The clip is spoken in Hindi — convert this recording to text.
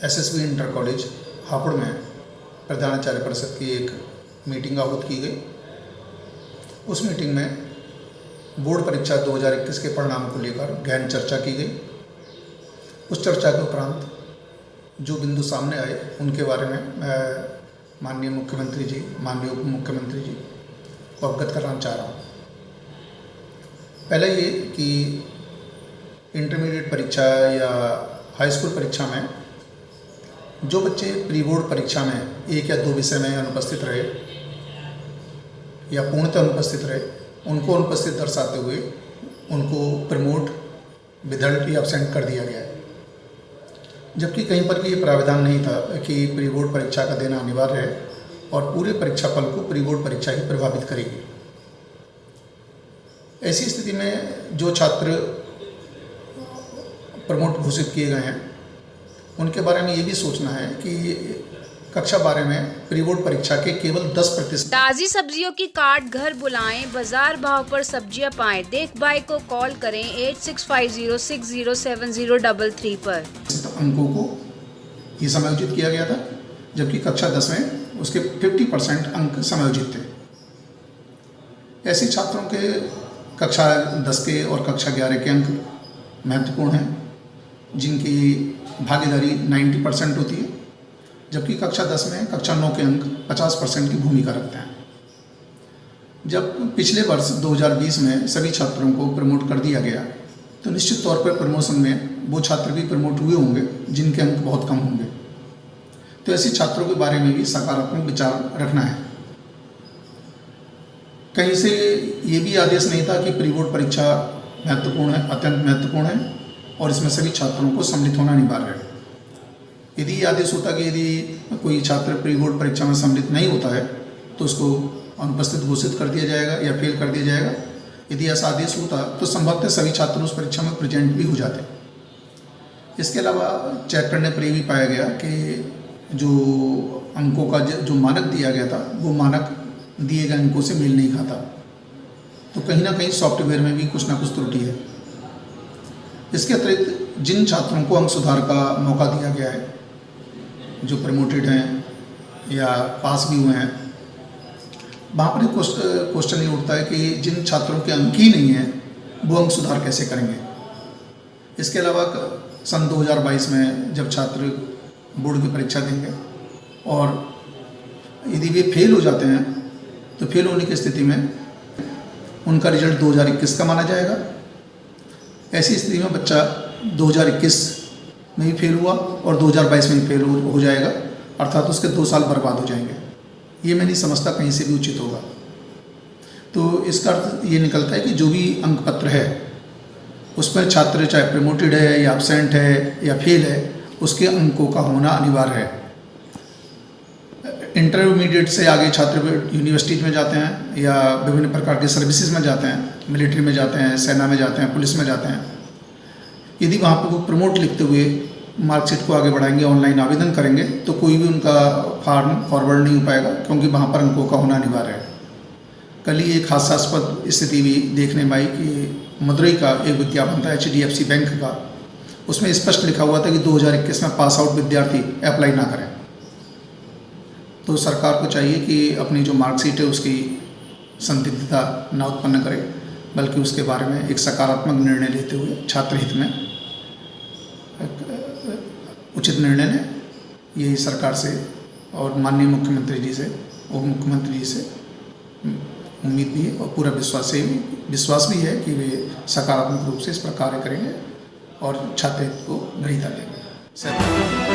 एसएसबी इंटर कॉलेज हापुड़ में प्रधानाचार्य परिषद की एक मीटिंग आहूत की गई। उस मीटिंग में बोर्ड परीक्षा 2021 के परिणाम को लेकर गहन चर्चा की गई। उस चर्चा के उपरांत जो बिंदु सामने आए उनके बारे में मैं माननीय मुख्यमंत्री जी, माननीय उप मुख्यमंत्री जी को अवगत कराना चाह रहा हूँ। पहले ये कि इंटरमीडिएट परीक्षा या हाई स्कूल परीक्षा में जो बच्चे प्री बोर्ड परीक्षा में 1 या 2 विषय में अनुपस्थित रहे या पूर्णतः अनुपस्थित रहे, उनको अनुपस्थित दर्शाते हुए उनको प्रमोट, विदल्ट या एब्सेंट कर दिया गया है। जबकि कहीं पर भी ये प्रावधान नहीं था कि प्री बोर्ड परीक्षा का देना अनिवार्य है और पूरे परीक्षा फल को प्री बोर्ड परीक्षा ही प्रभावित करेगी। ऐसी स्थिति में जो छात्र प्रमोट घोषित किए गए हैं उनके बारे में ये भी सोचना है कि कक्षा 12 में प्री बोर्ड परीक्षा के केवल 10%। ताजी सब्जियों की काट घर बुलाएं, बाजार भाव पर सब्जियां पाएं। देख भाई को कॉल करें 8650607033 पर। अंकों को ये समायोजित किया गया था, जबकि कक्षा 10 में उसके 50% अंक समायोजित थे। ऐसे छात्रों के कक्षा 10 के और कक्षा 11 के अंक महत्वपूर्ण हैं, जिनकी भागीदारी 90% होती है, जबकि कक्षा 10 में कक्षा 9 के अंक 50% की भूमिका रखते हैं। जब पिछले वर्ष 2020 में सभी छात्रों को प्रमोट कर दिया गया तो निश्चित तौर पर प्रमोशन में वो छात्र भी प्रमोट हुए होंगे जिनके अंक बहुत कम होंगे। तो ऐसे छात्रों के बारे में भी सकारात्मक विचार रखना है। कहीं से ये भी आदेश नहीं था कि प्री बोर्ड परीक्षा महत्वपूर्ण है, अत्यंत महत्वपूर्ण है और इसमें सभी छात्रों को सम्मिलित होना अनिवार्य है। यदि आदेश होता कि यदि कोई छात्र प्री बोर्ड परीक्षा में सम्मिलित नहीं होता है तो उसको अनुपस्थित घोषित कर दिया जाएगा या फेल कर दिया जाएगा। यदि ऐसा आदेश होता तो संभवतः सभी छात्र उस परीक्षा में प्रेजेंट भी हो जाते। इसके अलावा चेक करने पर यह भी पाया गया कि जो अंकों का जो मानक दिया गया था वो मानक दिए गए अंकों से मेल नहीं खाता। तो कहीं ना कहीं सॉफ्टवेयर में भी कुछ ना कुछ त्रुटि है। इसके अतिरिक्त जिन छात्रों को अंक सुधार का मौका दिया गया है, जो प्रमोटेड हैं या पास भी हुए हैं, वहाँ पर क्वेश्चन ये उठता है कि जिन छात्रों के अंक ही नहीं हैं वो अंक सुधार कैसे करेंगे। इसके अलावा सन 2022 में जब छात्र बोर्ड की परीक्षा देंगे और यदि वे फेल हो जाते हैं तो फेल होने की स्थिति में उनका रिजल्ट 2021 का माना जाएगा। ऐसी स्थिति में बच्चा 2021 में भी फेल हुआ और 2022 में भी फेल हो जाएगा, अर्थात उसके 2 साल बर्बाद हो जाएंगे। ये मैं नहीं समझता कहीं से भी उचित होगा। तो इसका अर्थ ये निकलता है कि जो भी अंक पत्र है उसमें छात्र चाहे प्रमोटेड है या एब्सेंट है या फेल है, उसके अंकों का होना अनिवार्य है। इंटरमीडिएट से आगे छात्र यूनिवर्सिटीज में जाते हैं या विभिन्न प्रकार की सर्विसेज में जाते हैं, मिलिट्री में जाते हैं, सेना में जाते हैं, पुलिस में जाते हैं। यदि वहाँ पर वो प्रमोट लिखते हुए मार्कशीट को आगे बढ़ाएंगे, ऑनलाइन आवेदन करेंगे तो कोई भी उनका फॉर्म फॉरवर्ड नहीं हो पाएगा, क्योंकि वहाँ पर अंकों का होना अनिवार्य है। कल ही एक हास्यास्पद स्थिति भी देखने में आई कि मदुरई का एक विज्ञापन था HDFC बैंक का, उसमें स्पष्ट लिखा हुआ था कि 2021 में पास आउट विद्यार्थी अप्लाई ना करें। तो सरकार को चाहिए कि अपनी जो मार्कशीट है उसकी संदिग्धता न उत्पन्न करे, बल्कि उसके बारे में एक सकारात्मक निर्णय लेते हुए छात्र हित में उचित निर्णय लें। यही सरकार से और माननीय मुख्यमंत्री जी से, उप मुख्यमंत्री जी से उम्मीद भी है और पूरा विश्वास भी है कि वे सकारात्मक रूप से इस पर कार्य करेंगे और छात्र हित को वरीयता देंगे।